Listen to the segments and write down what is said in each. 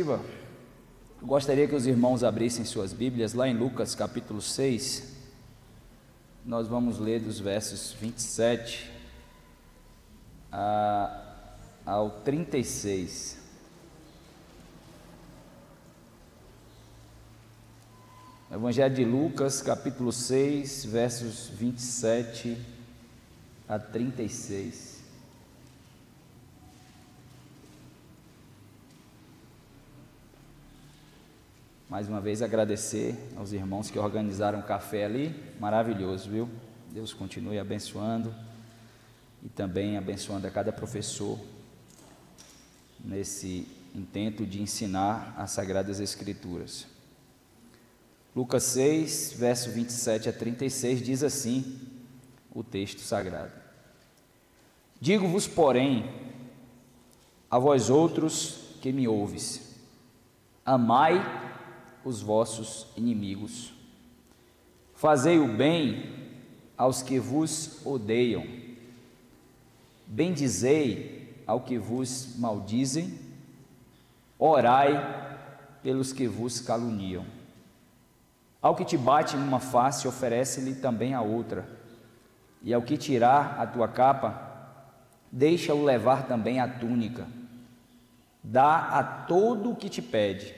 iniciativa, eu gostaria que os irmãos abrissem suas Bíblias lá em Lucas capítulo 6. Nós vamos ler dos versos 27 ao 36. Evangelho de Lucas, capítulo 6, versos 27 a 36. Mais uma vez agradecer aos irmãos que organizaram o café ali, maravilhoso, viu? Deus continue abençoando e também abençoando a cada professor nesse intento de ensinar as Sagradas Escrituras. Lucas 6, verso 27 a 36, diz assim o texto sagrado: Digo-vos, porém, a vós outros que me ouves, amai os vossos inimigos, fazei o bem aos que vos odeiam, bendizei ao que vos maldizem, orai pelos que vos caluniam. Ao que te bate numa face, oferece-lhe também a outra, e ao que tirar a tua capa, deixa-o levar também a túnica. Dá a todo o que te pede,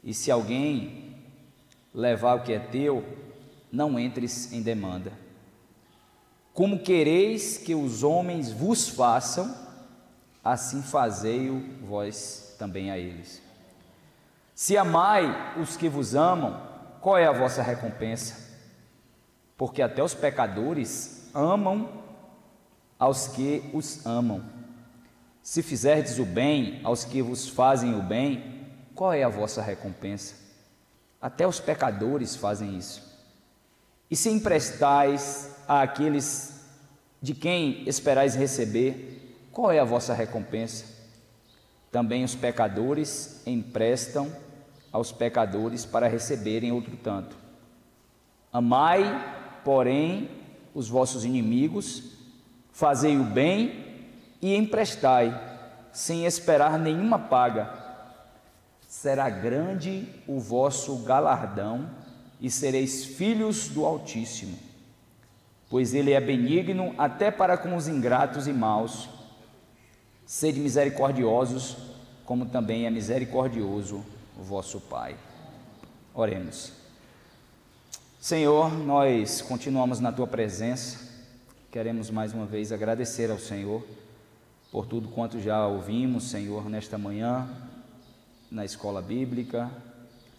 e se alguém levar o que é teu, não entres em demanda. Como quereis que os homens vos façam, assim fazei-o vós também a eles. Se amai os que vos amam, qual é a vossa recompensa? Porque até os pecadores amam aos que os amam. Se fizerdes o bem aos que vos fazem o bem, qual é a vossa recompensa? Até os pecadores fazem isso. E se emprestais àqueles de quem esperais receber, qual é a vossa recompensa? Também os pecadores emprestam aos pecadores para receberem outro tanto. Amai, porém, os vossos inimigos, fazei o bem e emprestai, sem esperar nenhuma paga. Será grande o vosso galardão e sereis filhos do Altíssimo, pois Ele é benigno até para com os ingratos e maus. Sede misericordiosos, como também é misericordioso o vosso Pai. Oremos. Senhor, nós continuamos na Tua presença, queremos mais uma vez agradecer ao Senhor por tudo quanto já ouvimos, Senhor, nesta manhã, na escola bíblica,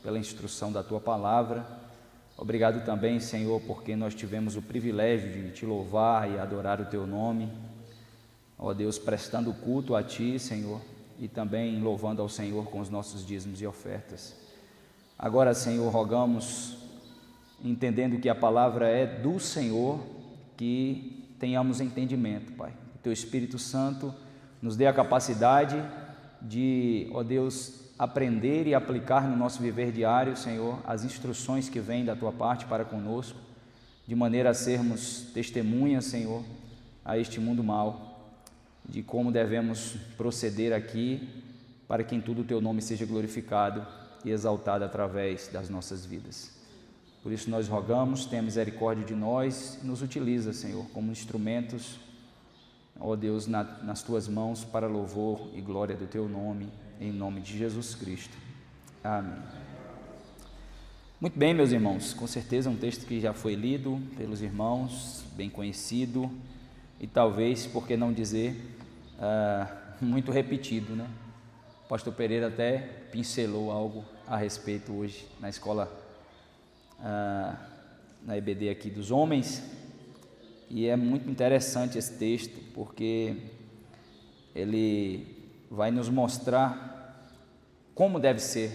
pela instrução da Tua palavra. Obrigado também, Senhor, porque nós tivemos o privilégio de Te louvar e adorar o Teu nome, ó Deus, prestando culto a Ti, Senhor, e também louvando ao Senhor com os nossos dízimos e ofertas. Agora, Senhor, rogamos, entendendo que a palavra é do Senhor, que tenhamos entendimento, Pai. O Teu Espírito Santo nos dê a capacidade de, ó Deus, aprender e aplicar no nosso viver diário, Senhor, as instruções que vêm da Tua parte para conosco, de maneira a sermos testemunhas, Senhor, a este mundo mau, de como devemos proceder aqui, para que em tudo o Teu nome seja glorificado e exaltado através das nossas vidas. Por isso nós rogamos, tenha misericórdia de nós, nos utiliza, Senhor, como instrumentos, ó Deus, nas Tuas mãos, para louvor e glória do Teu nome, em nome de Jesus Cristo. Amém. Muito bem, meus irmãos, com certeza é um texto que já foi lido pelos irmãos, bem conhecido, e talvez, por que não dizer, muito repetido, né? O pastor Pereira até pincelou algo a respeito hoje na escola, na EBD aqui dos homens, e é muito interessante esse texto, porque ele vai nos mostrar como deve ser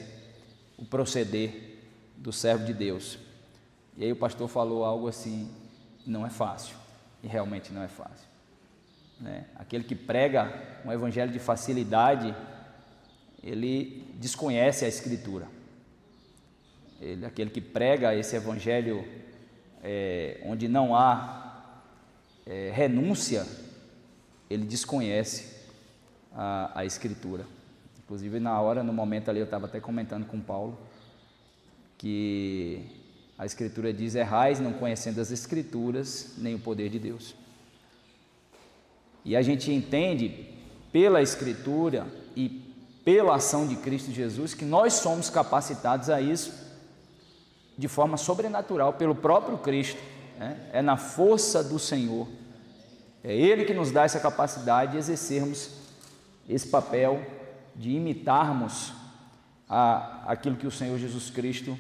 o proceder do servo de Deus. E aí o pastor falou algo assim, não é fácil, e realmente não é fácil, né? Aquele que prega um evangelho de facilidade, ele desconhece a Escritura. Aquele que prega esse evangelho onde não há renúncia, ele desconhece a Escritura. Inclusive, no momento ali, eu estava até comentando com Paulo, que a Escritura diz: errais não conhecendo as Escrituras, nem o poder de Deus. E a gente entende, pela Escritura e pela ação de Cristo Jesus, que nós somos capacitados a isso de forma sobrenatural, pelo próprio Cristo, né? É na força do Senhor, é Ele que nos dá essa capacidade de exercermos esse papel, de imitarmos aquilo que o Senhor Jesus Cristo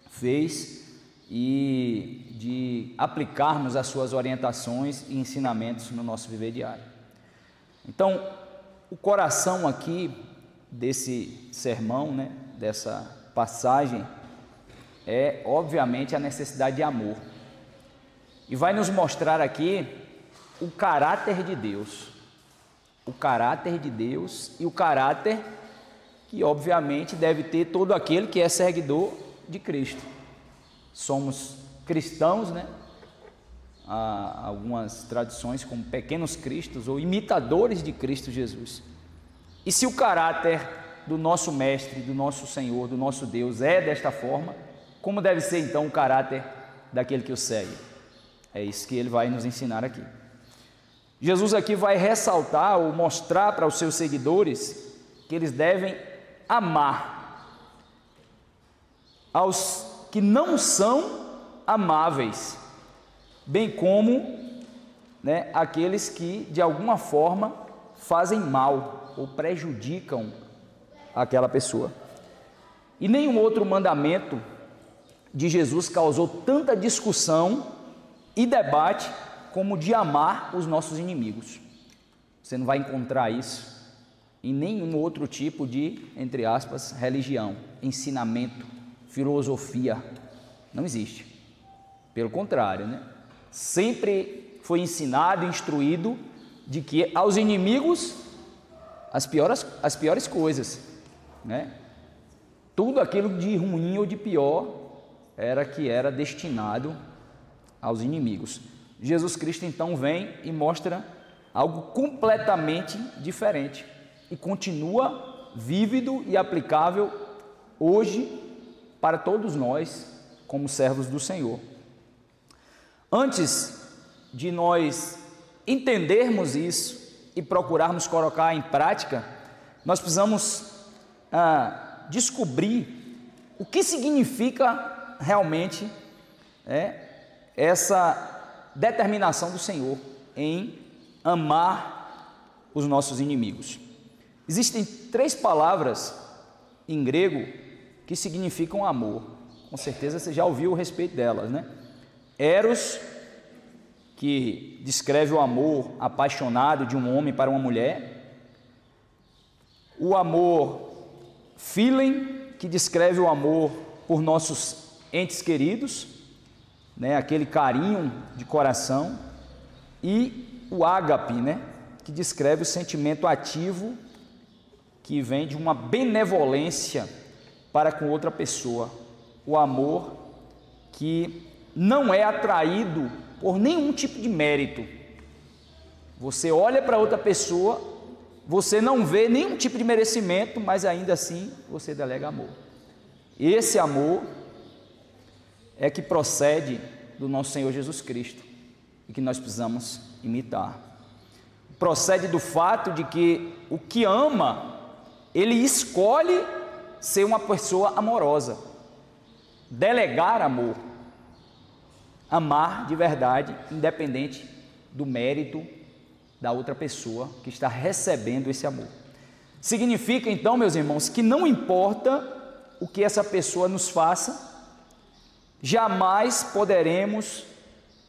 fez e de aplicarmos as suas orientações e ensinamentos no nosso viver diário. Então, o coração aqui desse sermão, né, dessa passagem, é obviamente a necessidade de amor. E vai nos mostrar aqui o caráter de Deus. O caráter de Deus e o caráter que obviamente deve ter todo aquele que é seguidor de Cristo. Somos cristãos, né? Há algumas tradições como pequenos cristos ou imitadores de Cristo Jesus. E se o caráter do nosso mestre, do nosso Senhor, do nosso Deus é desta forma, como deve ser então o caráter daquele que o segue? É isso que ele vai nos ensinar aqui. Jesus aqui vai ressaltar ou mostrar para os seus seguidores que eles devem amar aos que não são amáveis, bem como, né, aqueles que de alguma forma fazem mal ou prejudicam aquela pessoa. E nenhum outro mandamento de Jesus causou tanta discussão e debate como de amar os nossos inimigos. Você não vai encontrar isso em nenhum outro tipo de, entre aspas, religião, ensinamento, filosofia. Não existe. Pelo contrário, né? Sempre foi ensinado e instruído de que aos inimigos as piores coisas, né? Tudo aquilo de ruim ou de pior era destinado aos inimigos. Jesus Cristo então vem e mostra algo completamente diferente e continua vívido e aplicável hoje para todos nós como servos do Senhor. Antes de nós entendermos isso e procurarmos colocar em prática, nós precisamos descobrir o que significa realmente essa determinação do Senhor em amar os nossos inimigos. Existem 3 palavras em grego que significam amor. Com certeza você já ouviu a respeito delas, né? Eros, que descreve o amor apaixonado de um homem para uma mulher. O amor philem, que descreve o amor por nossos entes queridos, né? Aquele carinho de coração. E o ágape, né? Que descreve o sentimento ativo que vem de uma benevolência para com outra pessoa. O amor que não é atraído por nenhum tipo de mérito. Você olha para outra pessoa, você não vê nenhum tipo de merecimento, mas ainda assim você delega amor. Esse amor é que procede do nosso Senhor Jesus Cristo e que nós precisamos imitar. Procede do fato de que o que ama, ele escolhe ser uma pessoa amorosa, delegar amor, amar de verdade, independente do mérito da outra pessoa que está recebendo esse amor. Significa então, meus irmãos, que não importa o que essa pessoa nos faça, jamais poderemos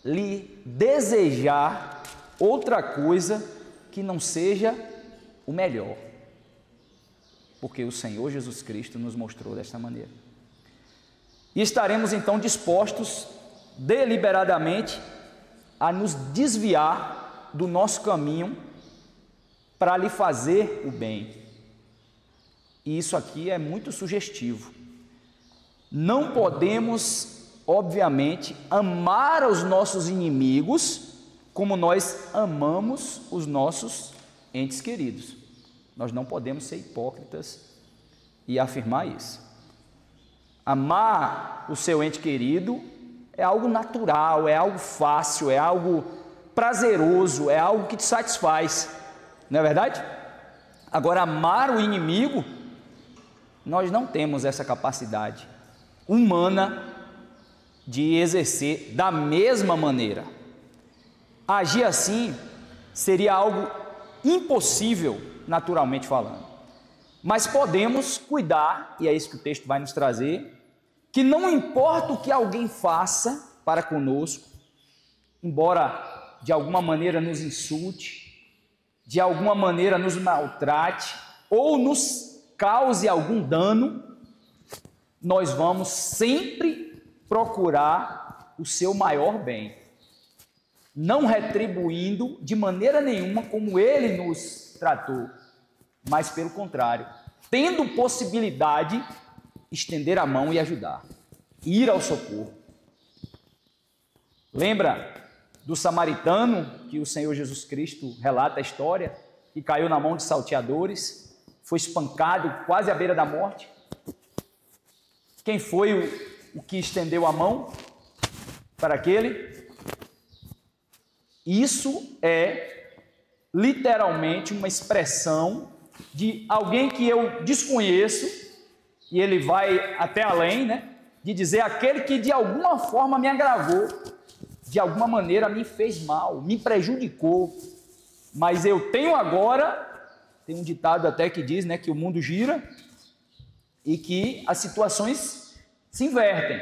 lhe desejar outra coisa que não seja o melhor, porque o Senhor Jesus Cristo nos mostrou desta maneira. E estaremos então dispostos deliberadamente a nos desviar do nosso caminho para lhe fazer o bem. E isso aqui é muito sugestivo. Não podemos, obviamente, amar os nossos inimigos como nós amamos os nossos entes queridos. Nós não podemos ser hipócritas e afirmar isso. Amar o seu ente querido é algo natural, é algo fácil, é algo prazeroso, é algo que te satisfaz, não é verdade? Agora, amar o inimigo, nós não temos essa capacidade humana de exercer da mesma maneira. Agir assim seria algo impossível, naturalmente falando. Mas podemos cuidar, e é isso que o texto vai nos trazer, que não importa o que alguém faça para conosco, embora de alguma maneira nos insulte, de alguma maneira nos maltrate ou nos cause algum dano, nós vamos sempre procurar o seu maior bem, não retribuindo de maneira nenhuma como ele nos tratou, mas pelo contrário, tendo possibilidade, estender a mão e ajudar, ir ao socorro. Lembra do samaritano que o Senhor Jesus Cristo relata a história, que caiu na mão de salteadores, foi espancado quase à beira da morte? Quem foi o que estendeu a mão para aquele? Isso é literalmente uma expressão de alguém que eu desconheço, e ele vai até além, né? De dizer aquele que de alguma forma me agravou, de alguma maneira me fez mal, me prejudicou, mas eu tenho agora, tem um ditado até que diz, né, que o mundo gira e que as situações se invertem.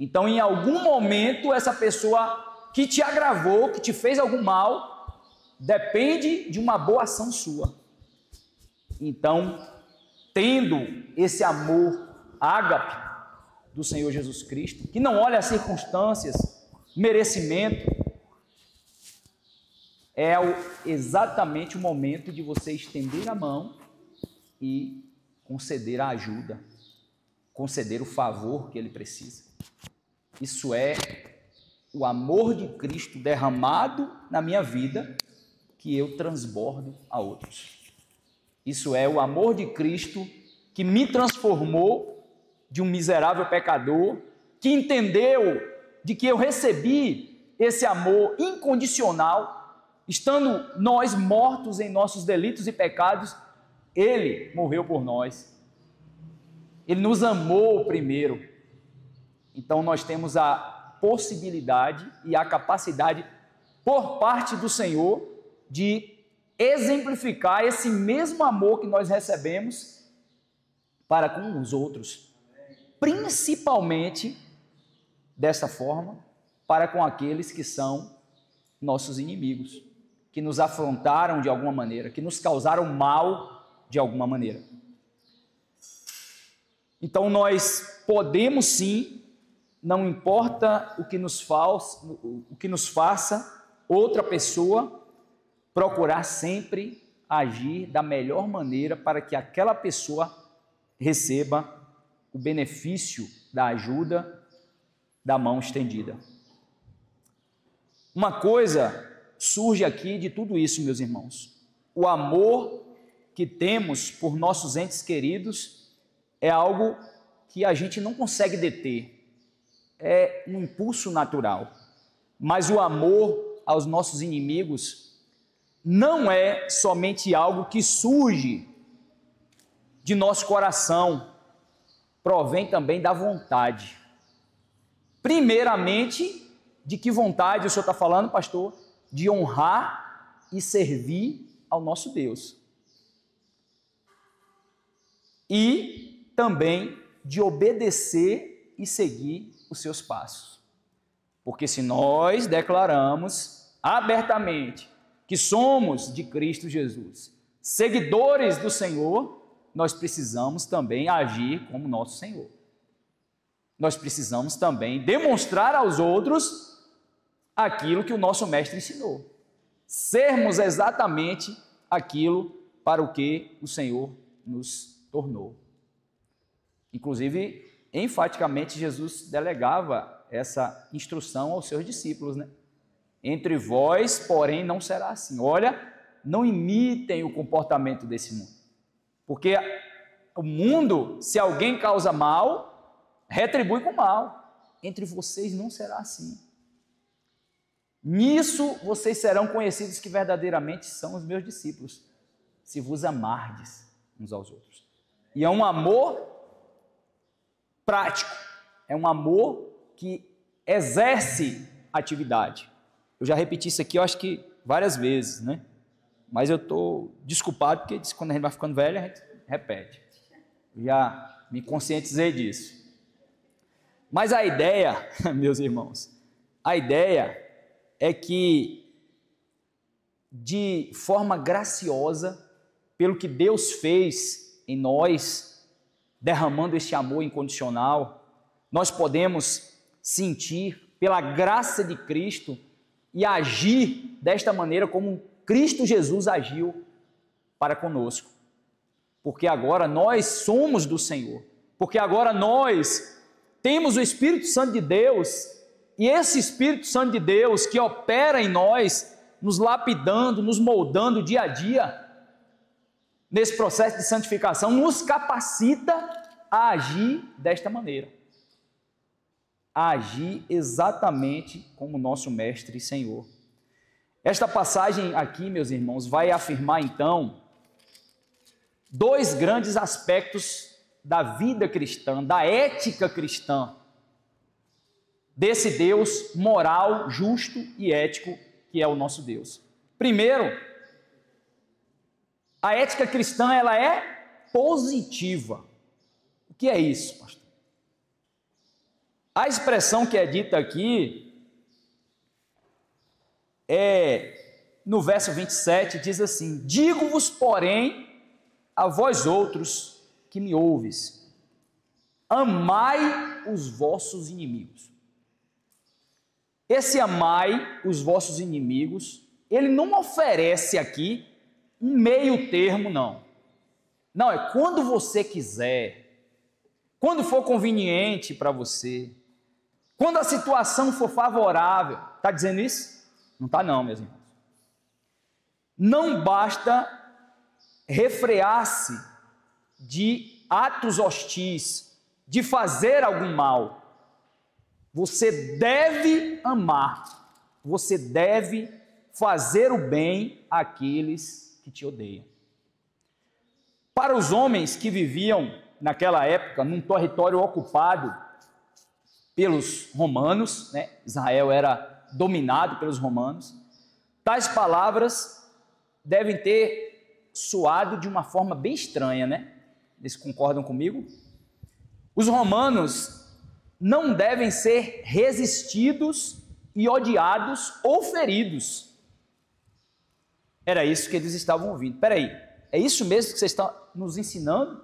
Então, em algum momento, essa pessoa que te agravou, que te fez algum mal, depende de uma boa ação sua. Então, tendo esse amor ágape do Senhor Jesus Cristo, que não olha as circunstâncias, merecimento, é exatamente o momento de você estender a mão e conceder a ajuda, conceder o favor que ele precisa. Isso é o amor de Cristo derramado na minha vida, que eu transbordo a outros. Isso é o amor de Cristo que me transformou de um miserável pecador, que entendeu de que eu recebi esse amor incondicional, estando nós mortos em nossos delitos e pecados, ele morreu por nós. Ele nos amou primeiro. Então nós temos a possibilidade e a capacidade, por parte do Senhor, de exemplificar esse mesmo amor que nós recebemos para com os outros, principalmente dessa forma, para com aqueles que são nossos inimigos, que nos afrontaram de alguma maneira, que nos causaram mal de alguma maneira. Então nós podemos sim, não importa o que nos faça outra pessoa, procurar sempre agir da melhor maneira para que aquela pessoa receba o benefício da ajuda da mão estendida. Uma coisa surge aqui de tudo isso, meus irmãos. O amor que temos por nossos entes queridos é algo que a gente não consegue deter. É um impulso natural. Mas o amor aos nossos inimigos não é somente algo que surge de nosso coração, provém também da vontade. Primeiramente, de que vontade o senhor está falando, pastor? De honrar e servir ao nosso Deus. E também de obedecer e seguir os seus passos. Porque se nós declaramos abertamente que somos de Cristo Jesus, seguidores do Senhor, nós precisamos também agir como nosso Senhor. Nós precisamos também demonstrar aos outros aquilo que o nosso Mestre ensinou. Sermos exatamente aquilo para o que o Senhor nos tornou. Inclusive, enfaticamente, Jesus delegava essa instrução aos seus discípulos, né? Entre vós, porém, não será assim. Olha, não imitem o comportamento desse mundo. Porque o mundo, se alguém causa mal, retribui com mal. Entre vocês não será assim. Nisso vocês serão conhecidos que verdadeiramente são os meus discípulos, se vos amardes uns aos outros. E é um amor prático, é um amor que exerce atividade. Eu já repeti isso aqui, eu acho que várias vezes, né? Mas eu estou desculpado, porque quando a gente vai ficando velho, a gente repete. Eu já me conscientizei disso. Mas a ideia, meus irmãos, a ideia é que, de forma graciosa, pelo que Deus fez em nós, derramando este amor incondicional, nós podemos sentir, pela graça de Cristo, e agir desta maneira como Cristo Jesus agiu para conosco. Porque agora nós somos do Senhor, porque agora nós temos o Espírito Santo de Deus, e esse Espírito Santo de Deus que opera em nós, nos lapidando, nos moldando dia a dia, nesse processo de santificação, nos capacita a agir desta maneira. A agir exatamente como nosso Mestre e Senhor. Esta passagem aqui, meus irmãos, vai afirmar então dois grandes aspectos da vida cristã, da ética cristã, desse Deus moral, justo e ético que é o nosso Deus. Primeiro, a ética cristã, ela é positiva. O que é isso, pastor? A expressão que é dita aqui no verso 27, diz assim: digo-vos, porém, a vós outros que me ouves, amai os vossos inimigos. Esse amai os vossos inimigos, ele não oferece aqui um meio termo, não. Não, é quando você quiser, quando for conveniente para você, quando a situação for favorável. Está dizendo isso? Não está não, meus irmãos. Não basta refrear-se de atos hostis, de fazer algum mal. Você deve amar, você deve fazer o bem àqueles que te odeiam. Para os homens que viviam naquela época num território ocupado pelos romanos, né? Israel era dominado pelos romanos, tais palavras devem ter soado de uma forma bem estranha, né? Vocês concordam comigo? Os romanos não devem ser resistidos e odiados ou feridos. Era isso que eles estavam ouvindo. Espera aí, é isso mesmo que você está nos ensinando?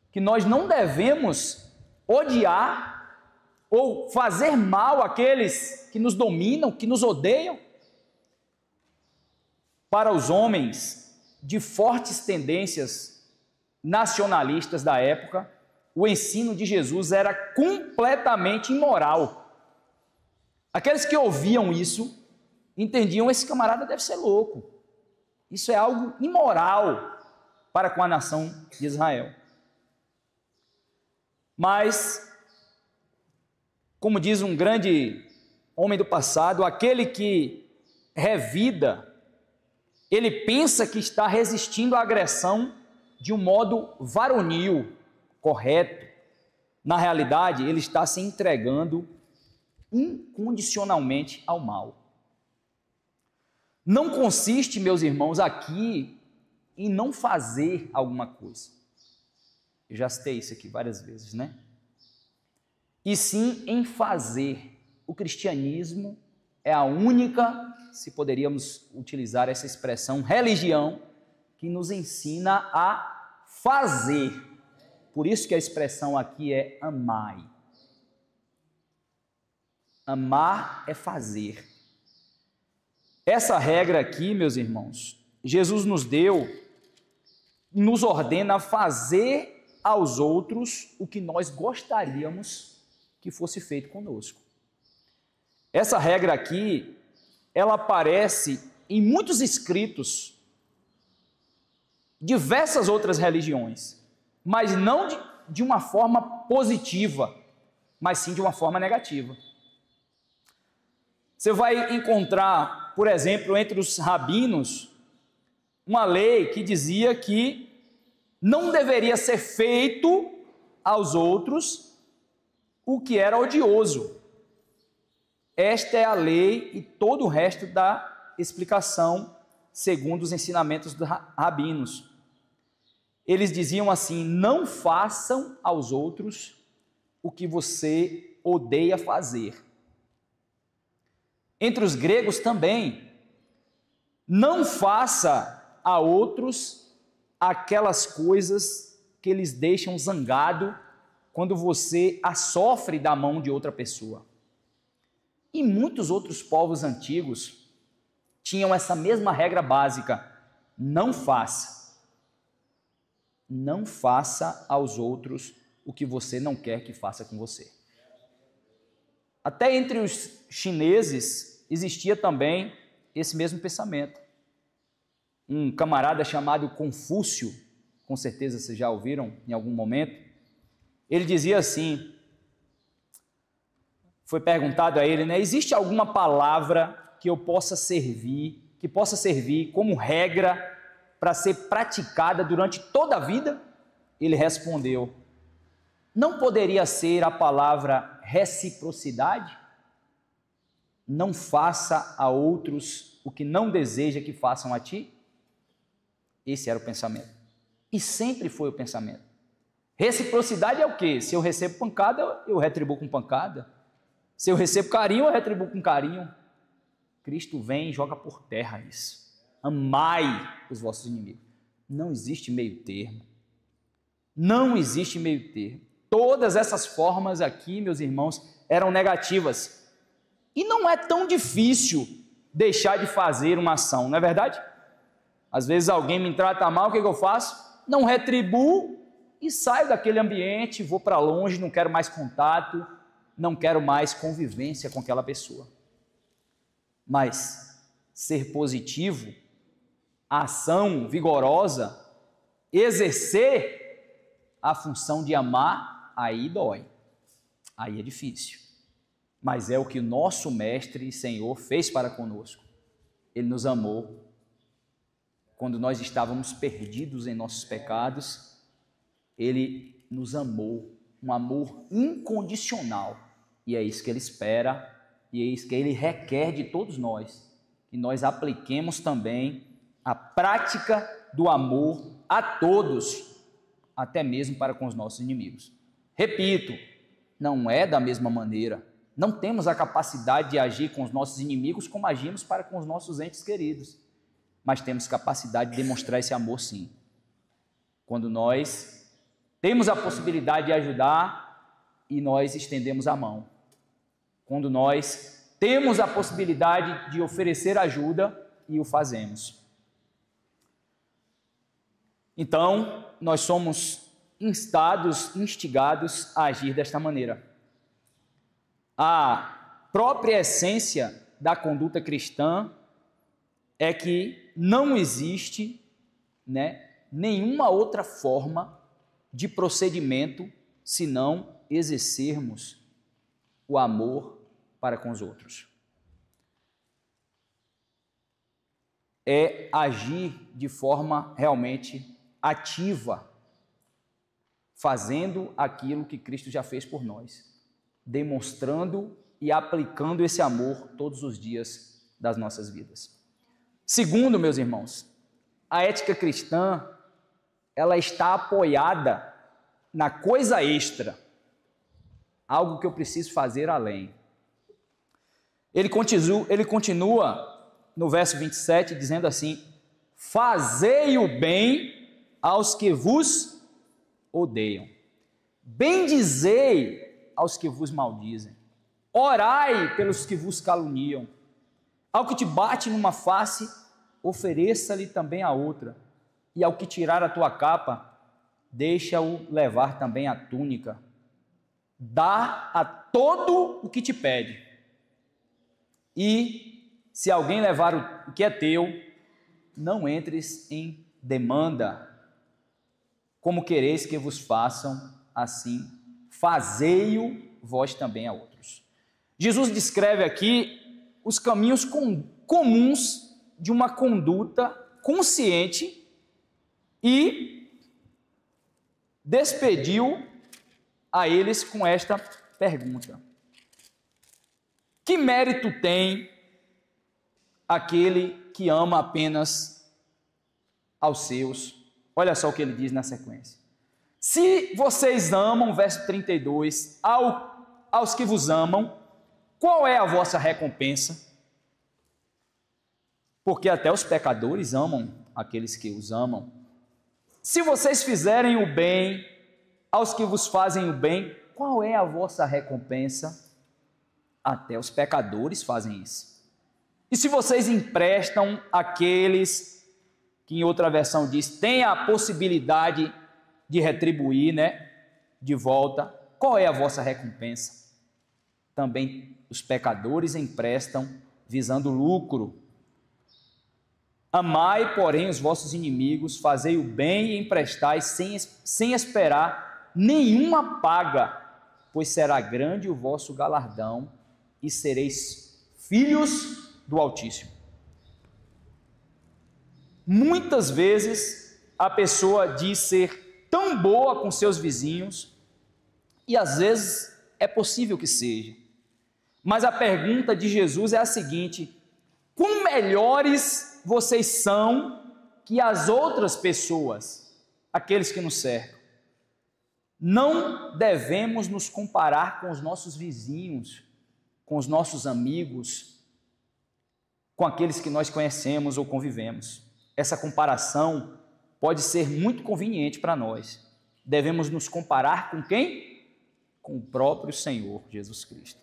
Que nós não devemos odiar ou fazer mal àqueles que nos dominam, que nos odeiam? Para os homens de fortes tendências nacionalistas da época, o ensino de Jesus era completamente imoral. Aqueles que ouviam isso entendiam: esse camarada deve ser louco. Isso é algo imoral para com a nação de Israel. Mas, como diz um grande homem do passado, aquele que revida, ele pensa que está resistindo à agressão de um modo varonil, correto. Na realidade, ele está se entregando incondicionalmente ao mal. Não consiste, meus irmãos, aqui em não fazer alguma coisa. Eu já citei isso aqui várias vezes, né? E sim em fazer. O cristianismo é a única, se poderíamos utilizar essa expressão, religião que nos ensina a fazer. Por isso que a expressão aqui é amai. Amar é fazer. Essa regra aqui, meus irmãos, Jesus nos deu, nos ordena a fazer aos outros o que nós gostaríamos que fosse feito conosco. Essa regra aqui, ela aparece em muitos escritos diversas outras religiões, mas não de uma forma positiva, mas sim de uma forma negativa. Você vai encontrar, por exemplo, entre os rabinos, uma lei que dizia que não deveria ser feito aos outros o que era odioso. Esta é a lei e todo o resto da explicação segundo os ensinamentos dos rabinos. Eles diziam assim: não façam aos outros o que você odeia fazer. Entre os gregos também, não faça a outros aquelas coisas que eles deixam zangado quando você a sofre da mão de outra pessoa. E muitos outros povos antigos tinham essa mesma regra básica: não faça. Não faça aos outros o que você não quer que faça com você. Até entre os chineses existia também esse mesmo pensamento. Um camarada chamado Confúcio, com certeza vocês já ouviram em algum momento, ele dizia assim, foi perguntado a ele, existe alguma palavra que eu possa servir, que possa servir como regra para ser praticada durante toda a vida? Ele respondeu, não poderia ser a palavra reciprocidade? Não faça a outros o que não deseja que façam a ti? Esse era o pensamento. E sempre foi o pensamento. Reciprocidade é o quê? Se eu recebo pancada, eu retribuo com pancada. Se eu recebo carinho, eu retribuo com carinho. Cristo vem e joga por terra isso. Amai os vossos inimigos. Não existe meio termo. Não existe meio termo. Todas essas formas aqui, meus irmãos, eram negativas. E não é tão difícil deixar de fazer uma ação, não é verdade? Às vezes alguém me trata mal, o que eu faço? Não retribuo e saio daquele ambiente, vou para longe, não quero mais contato, não quero mais convivência com aquela pessoa. Mas ser positivo, ação vigorosa, exercer a função de amar, aí dói, aí é difícil. Mas é o que o nosso Mestre e Senhor fez para conosco. Ele nos amou. Quando nós estávamos perdidos em nossos pecados, Ele nos amou, um amor incondicional. E é isso que Ele espera, e é isso que Ele requer de todos nós, que nós apliquemos também a prática do amor a todos, até mesmo para com os nossos inimigos. Repito, não é da mesma maneira. Não temos a capacidade de agir com os nossos inimigos como agimos para com os nossos entes queridos. Mas temos capacidade de demonstrar esse amor sim. Quando nós temos a possibilidade de ajudar e nós estendemos a mão. Quando nós temos a possibilidade de oferecer ajuda e o fazemos. Então, nós somos instigados a agir desta maneira. A própria essência da conduta cristã é que não existe, nenhuma outra forma de procedimento senão exercermos o amor para com os outros. É agir de forma realmente ativa, fazendo aquilo que Cristo já fez por nós, demonstrando e aplicando esse amor todos os dias das nossas vidas. Segundo, meus irmãos, a ética cristã, ela está apoiada na coisa extra, algo que eu preciso fazer além. Ele continua no verso 27, dizendo assim, fazei o bem aos que vos odeiam, bendizei aos que vos maldizem, orai pelos que vos caluniam, ao que te bate numa face, ofereça-lhe também a outra, e ao que tirar a tua capa, deixa-o levar também a túnica, dá a todo o que te pede, e se alguém levar o que é teu, não entres em demanda como quereis que vos façam, assim fazei-o vós também a outros. Jesus descreve aqui os caminhos comuns de uma conduta consciente e despediu a eles com esta pergunta: que mérito tem aquele que ama apenas aos seus? Olha só o que ele diz na sequência. Se vocês amam, verso 32, aos que vos amam, qual é a vossa recompensa? Porque até os pecadores amam aqueles que os amam. Se vocês fizerem o bem aos que vos fazem o bem, qual é a vossa recompensa? Até os pecadores fazem isso. E se vocês emprestam àqueles que em outra versão diz, têm a possibilidade de retribuir, de volta, qual é a vossa recompensa? Também os pecadores emprestam visando lucro. Amai, porém, os vossos inimigos, fazei o bem e emprestai sem esperar nenhuma paga, pois será grande o vosso galardão e sereis filhos do Altíssimo. Muitas vezes a pessoa diz ser tão boa com seus vizinhos, e às vezes é possível que seja. Mas a pergunta de Jesus é a seguinte: quão melhores vocês são que as outras pessoas, aqueles que nos cercam? Não devemos nos comparar com os nossos vizinhos, com os nossos amigos, com aqueles que nós conhecemos ou convivemos. Essa comparação pode ser muito conveniente para nós. Devemos nos comparar com quem? Com o próprio Senhor Jesus Cristo.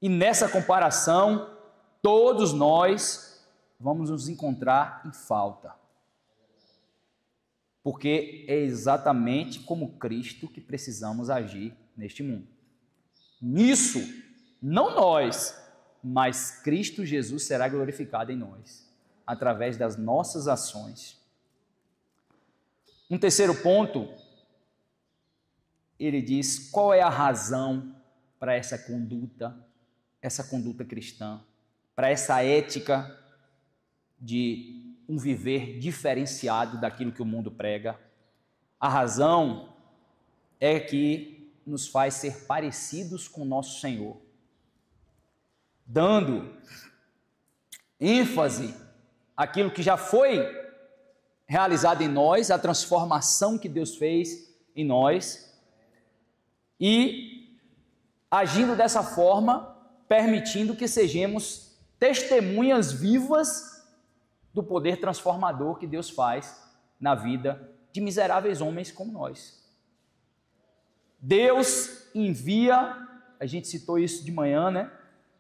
E nessa comparação, todos nós vamos nos encontrar em falta. Porque é exatamente como Cristo que precisamos agir neste mundo. Nisso, não nós, mas Cristo Jesus será glorificado em nós, através das nossas ações. Um terceiro ponto, ele diz qual é a razão para essa conduta cristã, para essa ética de um viver diferenciado daquilo que o mundo prega. A razão é que nos faz ser parecidos com o nosso Senhor, dando ênfase àquilo que já foi realizado em nós, a transformação que Deus fez em nós, e agindo dessa forma, permitindo que sejamos testemunhas vivas do poder transformador que Deus faz na vida de miseráveis homens como nós. Deus envia, a gente citou isso de manhã,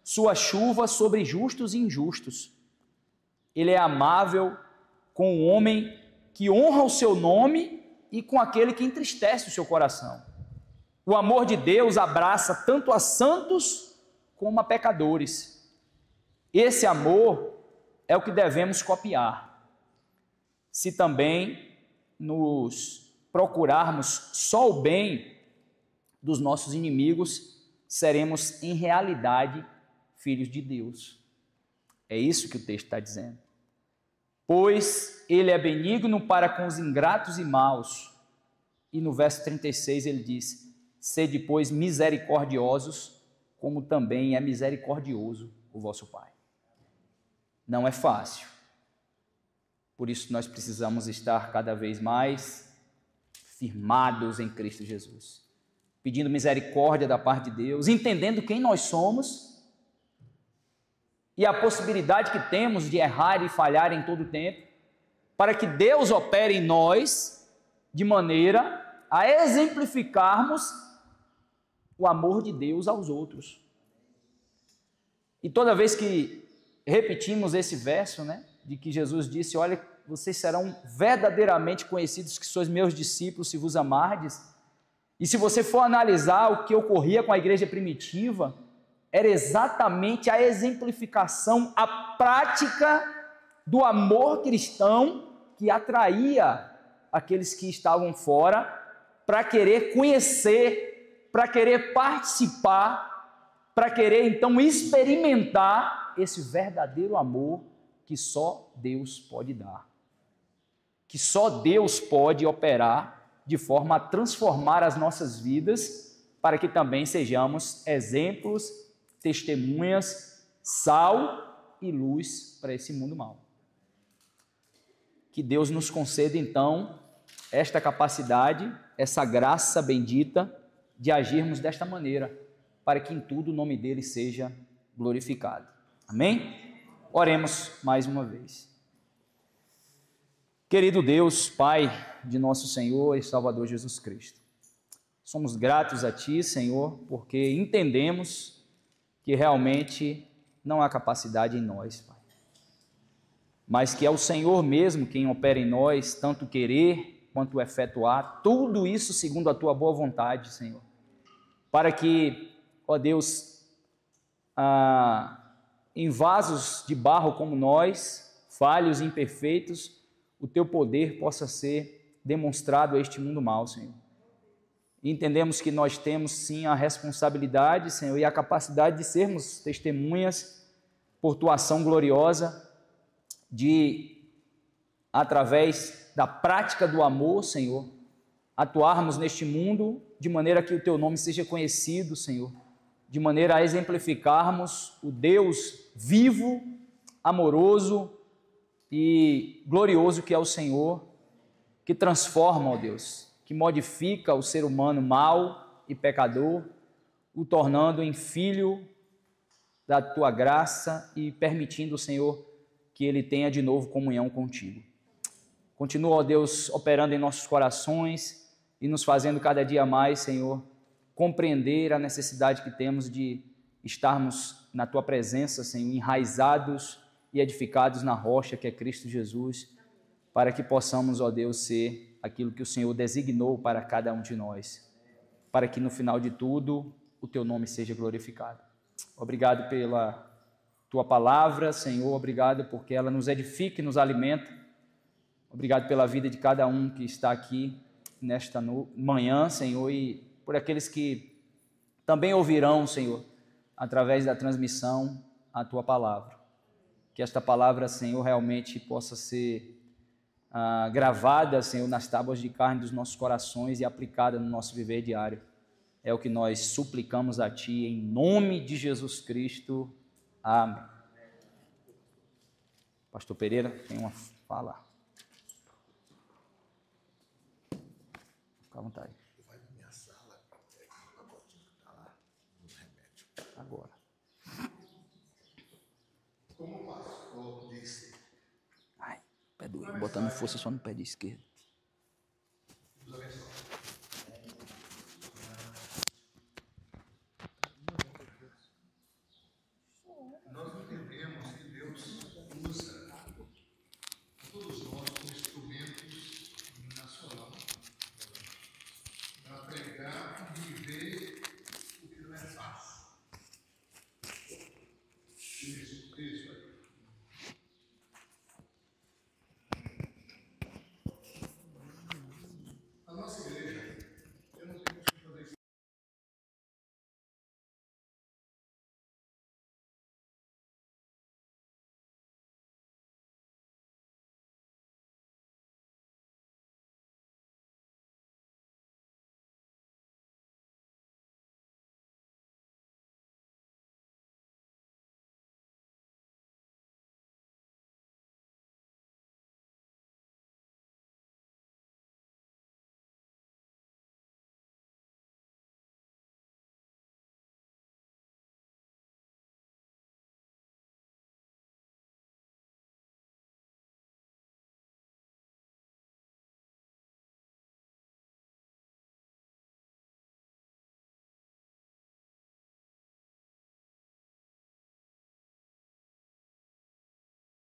sua chuva sobre justos e injustos. Ele é amável com o homem que honra o seu nome e com aquele que entristece o seu coração. O amor de Deus abraça tanto a santos como a pecadores. Esse amor é o que devemos copiar. Se também nos procurarmos só o bem dos nossos inimigos, seremos em realidade filhos de Deus. É isso que o texto está dizendo. Pois ele é benigno para com os ingratos e maus. E no verso 36 ele diz: sede, pois, misericordiosos, como também é misericordioso o vosso Pai. Não é fácil. Por isso nós precisamos estar cada vez mais firmados em Cristo Jesus, pedindo misericórdia da parte de Deus, entendendo quem nós somos e a possibilidade que temos de errar e falhar em todo o tempo, para que Deus opere em nós de maneira a exemplificarmos o amor de Deus aos outros. E toda vez que repetimos esse verso, de que Jesus disse: olha, vocês serão verdadeiramente conhecidos que sois meus discípulos se vos amardes. E se você for analisar o que ocorria com a igreja primitiva, era exatamente a exemplificação, a prática do amor cristão que atraía aqueles que estavam fora para querer conhecer, para querer participar, para querer então experimentar esse verdadeiro amor que só Deus pode dar, que só Deus pode operar de forma a transformar as nossas vidas para que também sejamos exemplos, testemunhas, sal e luz para esse mundo mau. Que Deus nos conceda então esta capacidade, essa graça bendita de agirmos desta maneira, para que em tudo o nome dele seja glorificado. Amém? Oremos mais uma vez. Querido Deus, Pai de nosso Senhor e Salvador Jesus Cristo, somos gratos a Ti, Senhor, porque entendemos que realmente não há capacidade em nós, Pai, mas que é o Senhor mesmo quem opera em nós, tanto querer quanto efetuar, tudo isso segundo a Tua boa vontade, Senhor, para que, ó Deus, em vasos de barro como nós, falhos e imperfeitos, o Teu poder possa ser demonstrado a este mundo mau, Senhor. E entendemos que nós temos sim a responsabilidade, Senhor, e a capacidade de sermos testemunhas por Tua ação gloriosa, de, através da prática do amor, Senhor, atuarmos neste mundo de maneira que o Teu nome seja conhecido, Senhor, de maneira a exemplificarmos o Deus vivo, amoroso e glorioso que é o Senhor, que transforma, ó Deus, que modifica o ser humano mau e pecador, o tornando em filho da Tua graça e permitindo, Senhor, que ele tenha de novo comunhão contigo. Continua, ó Deus, operando em nossos corações e nos fazendo cada dia mais, Senhor, compreender a necessidade que temos de estarmos na Tua presença, Senhor, enraizados e edificados na rocha que é Cristo Jesus, para que possamos, ó Deus, ser aquilo que o Senhor designou para cada um de nós, para que no final de tudo o Teu nome seja glorificado. Obrigado pela Tua palavra, Senhor, obrigado porque ela nos edifica e nos alimenta. Obrigado pela vida de cada um que está aqui nesta manhã, Senhor, e por aqueles que também ouvirão, Senhor, através da transmissão, a Tua palavra. Que esta palavra, Senhor, realmente possa ser gravada, Senhor, nas tábuas de carne dos nossos corações e aplicada no nosso viver diário. É o que nós suplicamos a Ti, em nome de Jesus Cristo. Amém. Pastor Pereira, tem uma fala. Fica à vontade. Vai na minha sala, pega um pacotinho que está lá, um remédio. Agora. Como o pastor disse. Ai, pé doendo, botando força só no pé de esquerda.